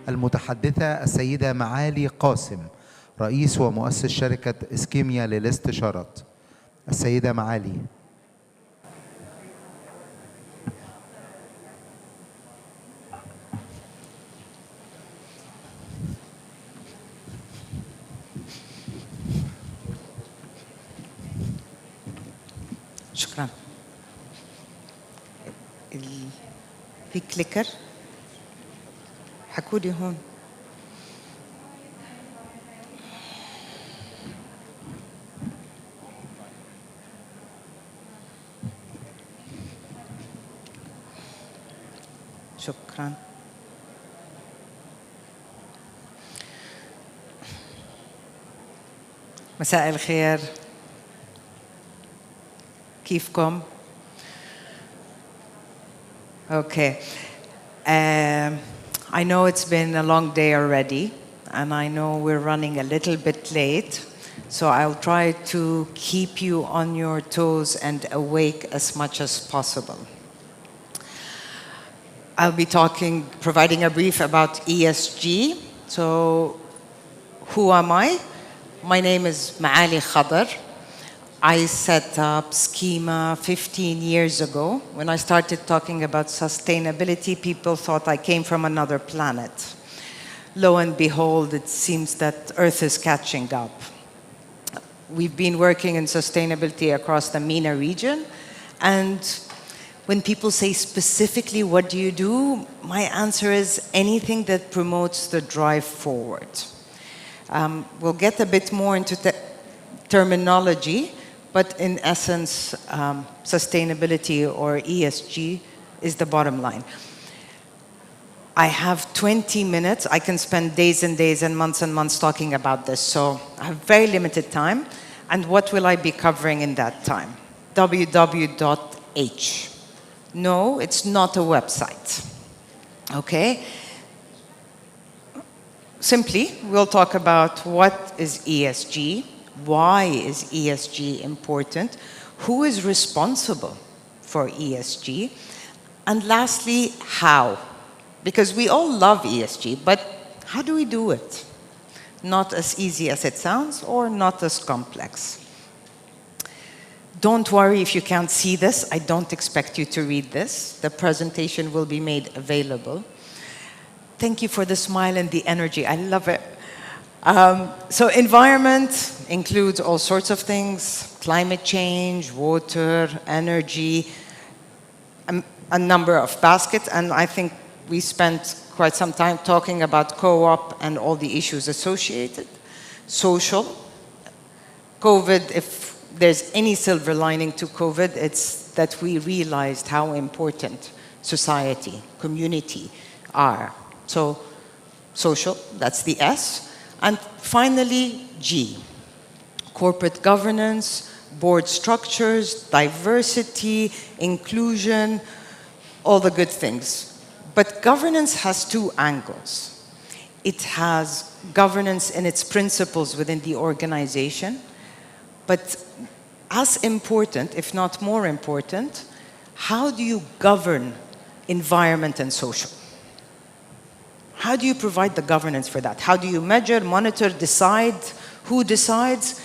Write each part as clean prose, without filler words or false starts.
المتحدثة السيدة معالي قاسم، رئيس ومؤسس شركة اسكيميا للاستشارات. السيدة معالي. شكرا. في كليكر حكولي هون. شكرا. مساء الخير، كيفكم؟ Okay. I know it's been a long day already, and I know we're running a little bit late, so I'll try to keep you on your toes and awake as much as possible. I'll be providing a brief about ESG. So, who am I? My name is Maali Khadr. I set up Schema 15 years ago. When I started talking about sustainability, people thought I came from another planet. Lo and behold, it seems that Earth is catching up. We've been working in sustainability across the MENA region, and when people say specifically what do you do, my answer is anything that promotes the drive forward. We'll get a bit more into terminology, but in essence, sustainability or ESG is the bottom line. I have 20 minutes. I can spend days and days and months talking about this, so I have very limited time. And what will I be covering in that time? www.h. No, it's not a website. Okay? Simply, we'll talk about what is ESG, why is ESG important, who is responsible for ESG, and lastly, how. Because we all love ESG, but how do we do it? Not as easy as it sounds, or not as complex. Don't worry if you can't see this. I don't expect you to read this. The presentation will be made available. Thank you for the smile and the energy. I love it. So environment includes all sorts of things: climate change, water, energy, a number of baskets. And I think we spent quite some time talking about co-op and all the issues associated. Social. COVID, if there's any silver lining to COVID, it's that we realized how important society, community are. So social, that's the S. And finally, G. Corporate governance, board structures, diversity, inclusion, all the good things. But governance has two angles. It has governance in its principles within the organization, but as important, if not more important, how do you govern environment and social? How do you provide the governance for that? How do you measure, monitor, decide? Who decides?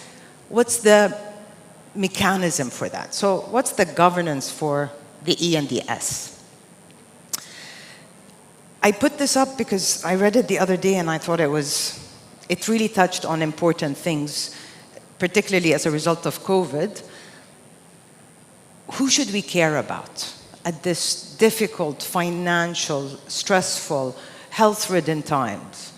What's the mechanism for that? So what's the governance for the E and the S? I put this up because I read it the other day and I thought it really touched on important things, particularly as a result of COVID. Who should we care about at this difficult, financial, stressful, health-ridden times?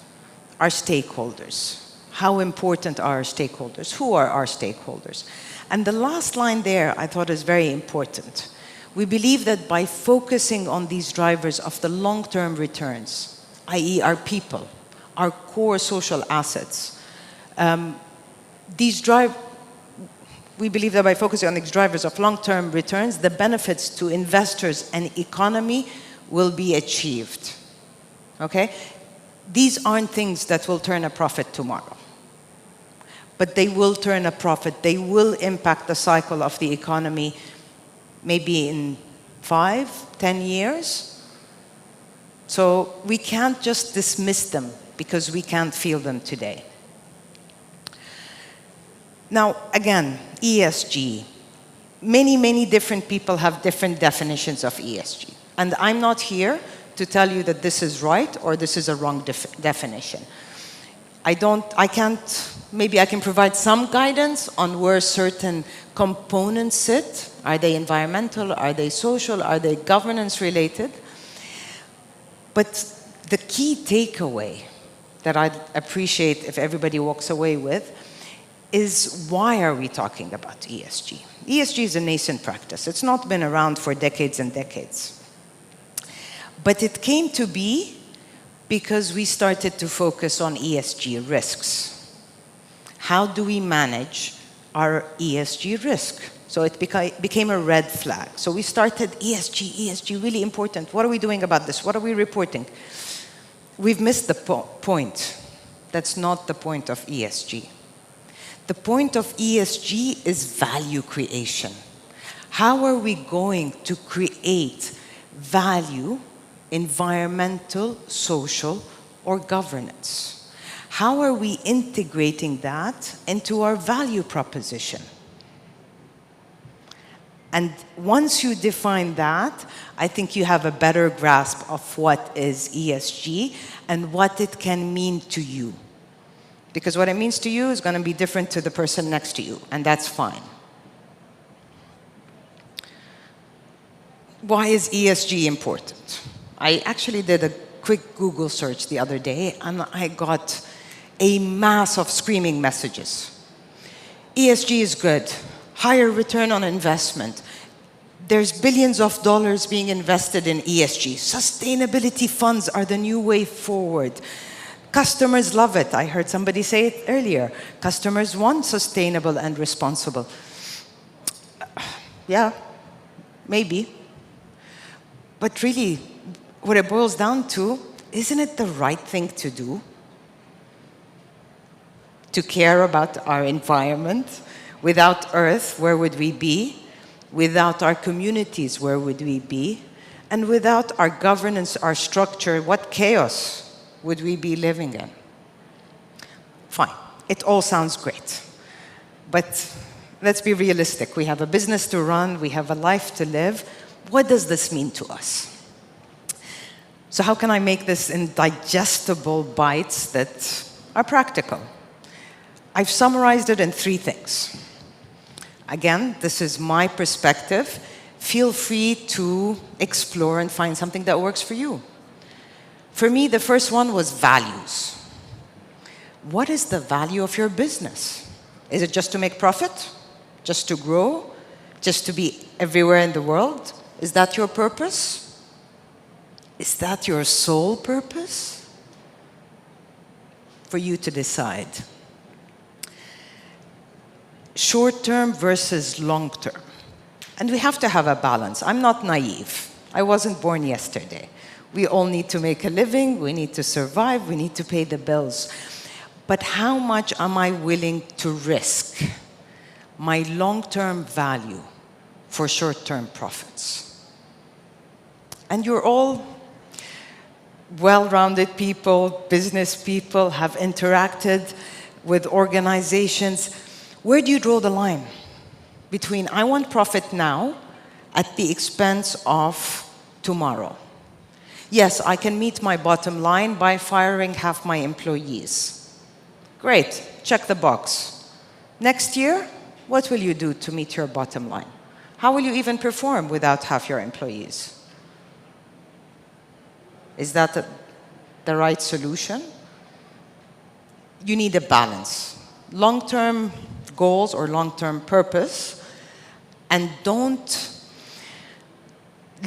Our stakeholders. How important are our stakeholders? Who are our stakeholders? And the last line there I thought is very important. We believe that by focusing on these drivers of the long-term returns, i.e. our people, our core social assets, we believe that by focusing on these drivers of long-term returns, the benefits to investors and economy will be achieved. Okay? These aren't things that will turn a profit tomorrow. But they will turn a profit. They will impact the cycle of the economy maybe in 5, 10 years. So we can't just dismiss them because we can't feel them today. Now, again, ESG. Many different people have different definitions of ESG. And I'm not here to tell you that this is right or this is a wrong definition. Maybe I can provide some guidance on where certain components sit. Are they environmental? Are they social? Are they governance related? But the key takeaway that I'd appreciate if everybody walks away with is, why are we talking about ESG? ESG is a nascent practice. It's not been around for decades and decades. But it came to be because we started to focus on ESG risks. How do we manage our ESG risk? So it became a red flag. So we started ESG, really important. What are we doing about this? What are we reporting? We've missed the point. That's not the point of ESG. The point of ESG is value creation. How are we going to create value, environmental, social, or governance? How are we integrating that into our value proposition? And once you define that, I think you have a better grasp of what is ESG and what it can mean to you. Because what it means to you is going to be different to the person next to you, and that's fine. Why is ESG important? I actually did a quick Google search the other day, and I got a mass of screaming messages. ESG is good. Higher return on investment. There's billions of dollars being invested in ESG. Sustainability funds are the new way forward. Customers love it. I heard somebody say it earlier. Customers want sustainable and responsible. Yeah, maybe. But really, what it boils down to, isn't it the right thing to do? To care about our environment. Without Earth, where would we be? Without our communities, where would we be? And without our governance, our structure, what chaos would we be living in? Fine, it all sounds great. But let's be realistic. We have a business to run, we have a life to live. What does this mean to us? So how can I make this in digestible bites that are practical? I've summarized it in 3 things. Again, this is my perspective. Feel free to explore and find something that works for you. For me, the first one was values. What is the value of your business? Is it just to make profit? Just to grow? Just to be everywhere in the world? Is that your purpose? Is that your sole purpose? For you to decide. Short-term versus long-term. And we have to have a balance. I'm not naive. I wasn't born yesterday. We all need to make a living, we need to survive, we need to pay the bills. But how much am I willing to risk my long-term value for short-term profits? And you're all well-rounded people, business people, have interacted with organizations. Where do you draw the line between I want profit now at the expense of tomorrow? Yes, I can meet my bottom line by firing half my employees. Great, check the box. Next year, what will you do to meet your bottom line? How will you even perform without half your employees? Is that the right solution? You need a balance. Long-term goals or long-term purpose, and don't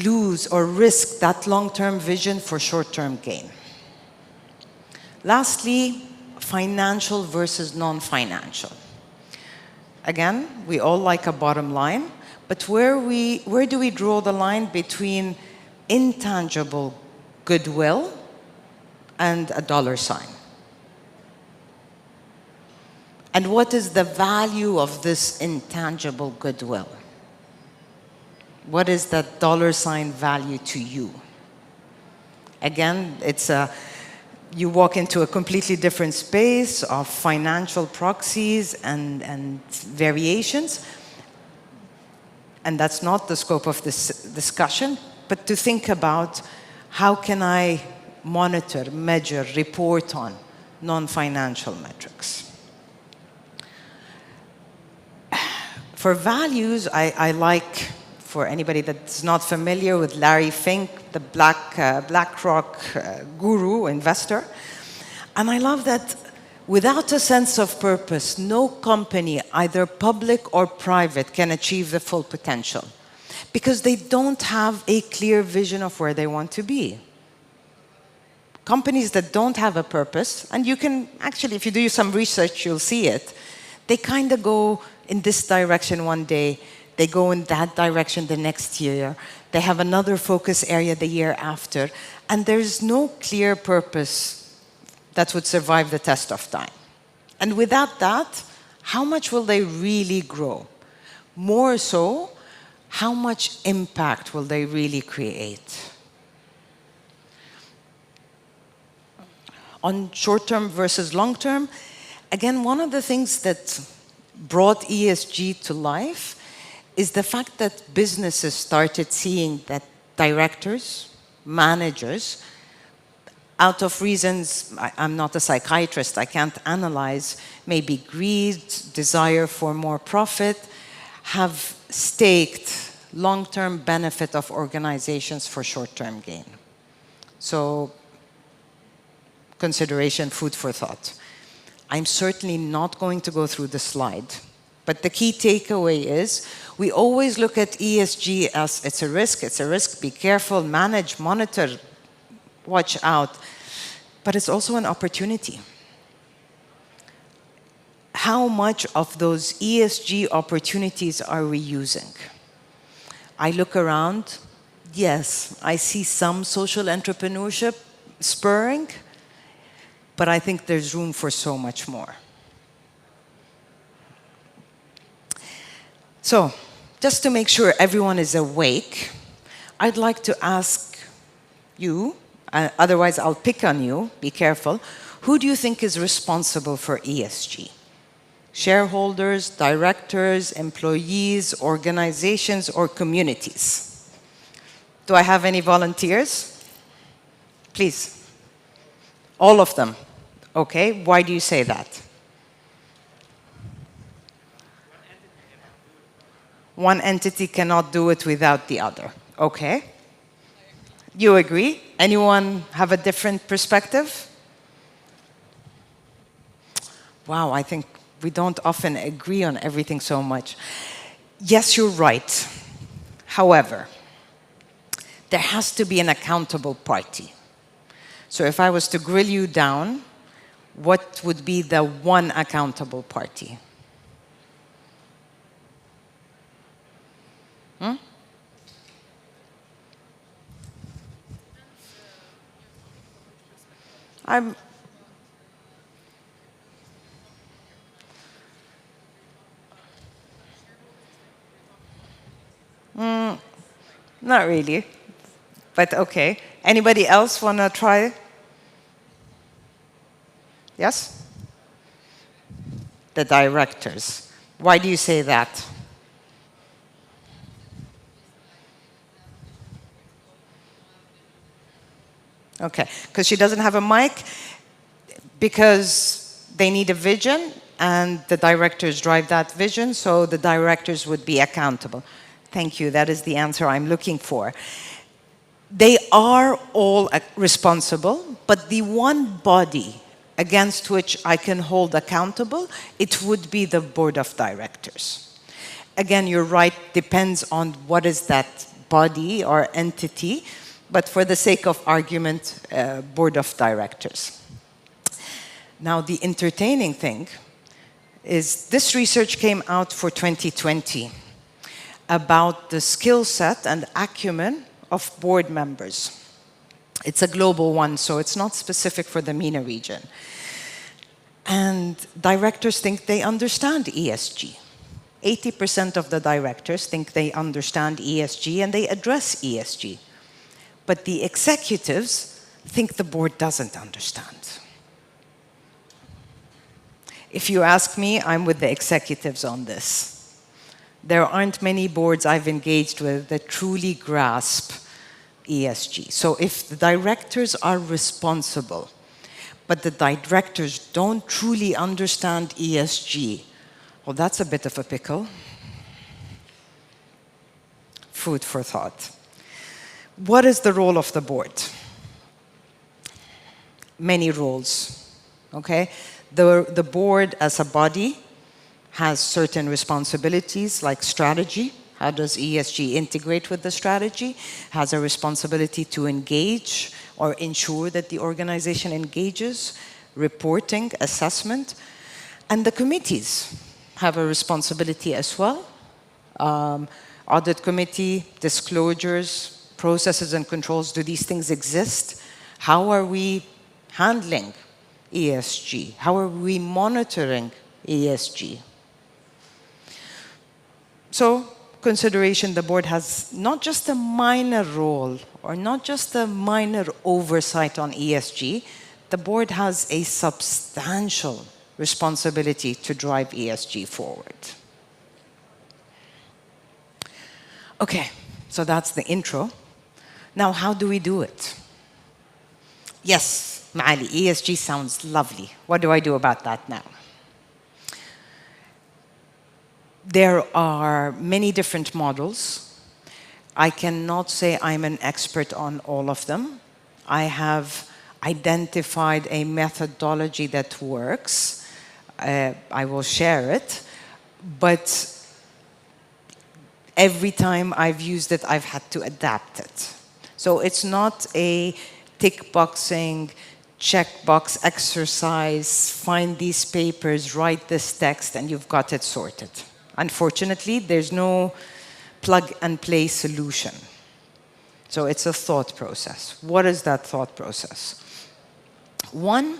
lose or risk that long-term vision for short-term gain. Lastly, financial versus non-financial. Again, we all like a bottom line, but where do we draw the line between intangible goodwill and a dollar sign? And what is the value of this intangible goodwill? What is that dollar sign value to you? Again, you walk into a completely different space of financial proxies and variations. And that's not the scope of this discussion, but to think about how can I monitor, measure, report on non-financial metrics. For values, I like, for anybody that's not familiar with Larry Fink, the BlackRock guru, investor, and I love that without a sense of purpose, no company, either public or private, can achieve the full potential because they don't have a clear vision of where they want to be. Companies that don't have a purpose, and you can actually, if you do some research, you'll see it, they kind of go in this direction one day, they go in that direction the next year, they have another focus area the year after, and there's no clear purpose that would survive the test of time. And without that, how much will they really grow? More so, how much impact will they really create? On short-term versus long-term, again, one of the things that brought ESG to life is the fact that businesses started seeing that directors, managers, out of reasons, I'm not a psychiatrist, I can't analyze, maybe greed, desire for more profit, have staked long-term benefit of organizations for short-term gain. So, consideration, food for thought. I'm certainly not going to go through the slide, but the key takeaway is we always look at ESG as it's a risk, be careful, manage, monitor, watch out, but it's also an opportunity. How much of those ESG opportunities are we using? I look around, yes, I see some social entrepreneurship spurring, but I think there's room for so much more. So, just to make sure everyone is awake, I'd like to ask you, otherwise I'll pick on you, be careful, who do you think is responsible for ESG? Shareholders, directors, employees, organizations, or communities? Do I have any volunteers? Please. All of them. Okay, why do you say that? One entity cannot do it without the other. Okay. You agree? Anyone have a different perspective? Wow, I think we don't often agree on everything so much. Yes, you're right. However, there has to be an accountable party. So if I was to grill you down, what would be the one accountable party? Not really, but okay. Anybody else want to try? Yes? The directors. Why do you say that? Okay, because she doesn't have a mic, because they need a vision, and the directors drive that vision, so the directors would be accountable. Thank you, that is the answer I'm looking for. They are all responsible, but the one body against which I can hold accountable, it would be the board of directors. Again, you're right, depends on what is that body or entity, but for the sake of argument, board of directors. Now, the entertaining thing is this research came out for 2020 about the skill set and acumen of board members. It's a global one, so it's not specific for the MENA region. And directors think they understand ESG. 80% of the directors think they understand ESG and they address ESG. But the executives think the board doesn't understand. If you ask me, I'm with the executives on this. There aren't many boards I've engaged with that truly grasp ESG. So if the directors are responsible, but the directors don't truly understand ESG, well, that's a bit of a pickle. Food for thought. What is the role of the board? Many roles, okay? The board as a body has certain responsibilities like strategy. How does ESG integrate with the strategy? Has a responsibility to engage or ensure that the organization engages, reporting, assessment. And the committees have a responsibility as well. Audit committee, disclosures, processes and controls, do these things exist? How are we handling ESG? How are we monitoring ESG? So, consideration, the board has not just a minor role or not just a minor oversight on ESG, the board has a substantial responsibility to drive ESG forward. Okay, so that's the intro. Now, how do we do it? Yes, Maali, ESG sounds lovely. What do I do about that now? There are many different models. I cannot say I'm an expert on all of them. I have identified a methodology that works. I will share it. But every time I've used it, I've had to adapt it. So it's not a tick-boxing, checkbox exercise, find these papers, write this text, and you've got it sorted. Unfortunately, there's no plug-and-play solution. So it's a thought process. What is that thought process? One,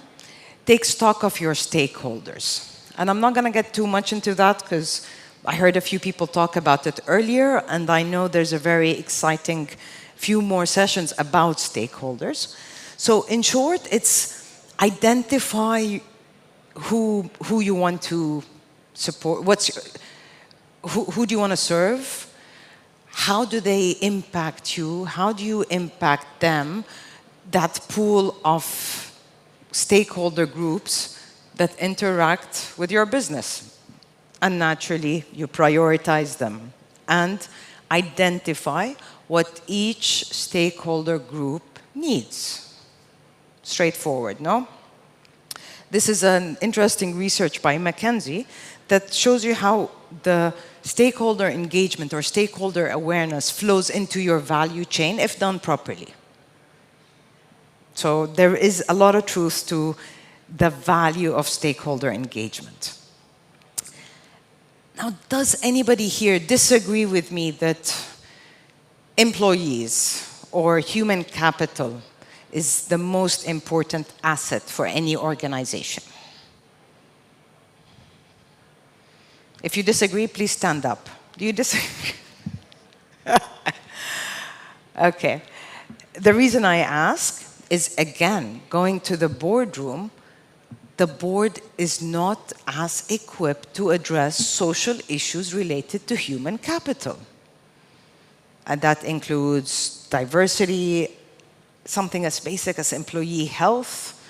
take stock of your stakeholders. And I'm not going to get too much into that because I heard a few people talk about it earlier, and I know there's a very exciting few more sessions about stakeholders. So in short, it's identify who you want to support, who do you want to serve, how do they impact you, how do you impact them, that pool of stakeholder groups that interact with your business. And naturally, you prioritize them and identify what each stakeholder group needs. Straightforward, no? This is an interesting research by McKinsey that shows you how the stakeholder engagement or stakeholder awareness flows into your value chain if done properly. So there is a lot of truth to the value of stakeholder engagement. Now, does anybody here disagree with me that employees or human capital is the most important asset for any organization? If you disagree, please stand up. Do you disagree? Okay. The reason I ask is, again, going to the boardroom, the board is not as equipped to address social issues related to human capital. And that includes diversity, something as basic as employee health,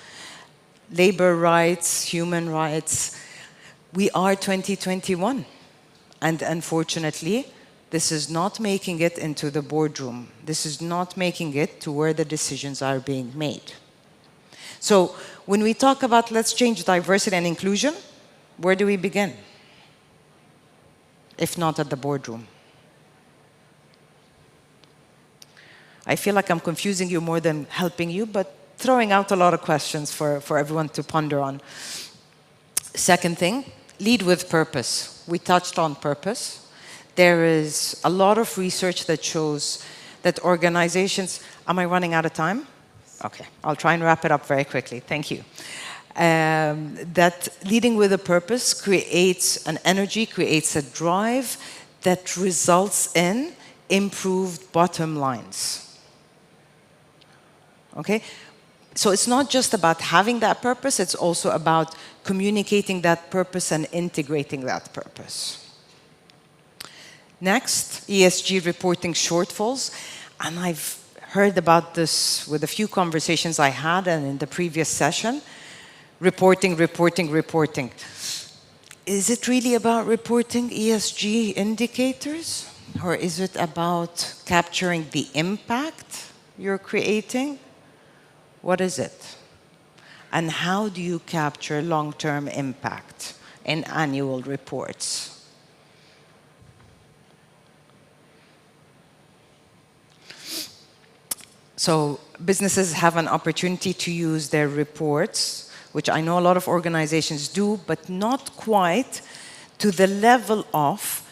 labor rights, human rights. We are 2021, and unfortunately, this is not making it into the boardroom. This is not making it to where the decisions are being made. So when we talk about let's change diversity and inclusion, where do we begin? If not at the boardroom. I feel like I'm confusing you more than helping you, but throwing out a lot of questions for everyone to ponder on. Second thing, lead with purpose. We touched on purpose. There is a lot of research that shows that organizations... Am I running out of time? Okay, I'll try and wrap it up very quickly. Thank you. That leading with a purpose creates an energy, creates a drive that results in improved bottom lines. Okay? So it's not just about having that purpose, it's also about communicating that purpose and integrating that purpose. Next, ESG reporting shortfalls. And I've heard about this with a few conversations I had and in the previous session. Reporting, reporting, reporting. Is it really about reporting ESG indicators? Or is it about capturing the impact you're creating? What is it? And how do you capture long-term impact in annual reports? So businesses have an opportunity to use their reports, which I know a lot of organizations do, but not quite to the level of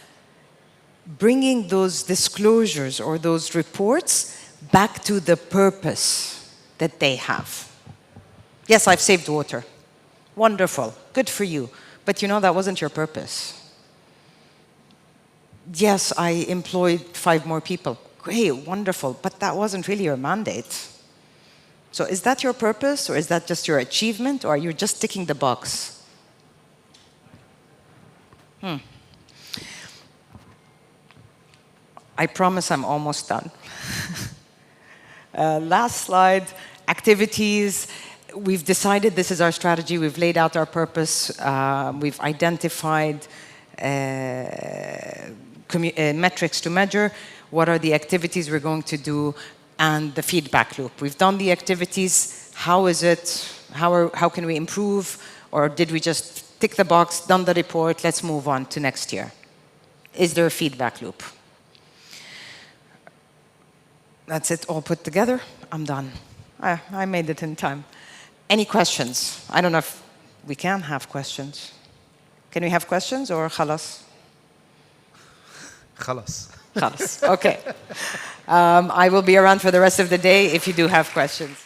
bringing those disclosures or those reports back to the purpose that they have. Yes, I've saved water. Wonderful. Good for you. But you know, that wasn't your purpose. Yes, I employed 5 more people. Great, wonderful. But that wasn't really your mandate. So is that your purpose, or is that just your achievement, or are you just ticking the box? I promise I'm almost done. Last slide, activities. We've decided this is our strategy. We've laid out our purpose. We've identified metrics to measure. What are the activities we're going to do, and the feedback loop. We've done the activities. How is it? How can we improve? Or did we just tick the box, done the report, let's move on to next year? Is there a feedback loop? That's it all put together. I'm done. I made it in time. Any questions? I don't know if we can have questions. Can we have questions, or خلاص? خلاص. خلاص. Okay. I will be around for the rest of the day if you do have questions.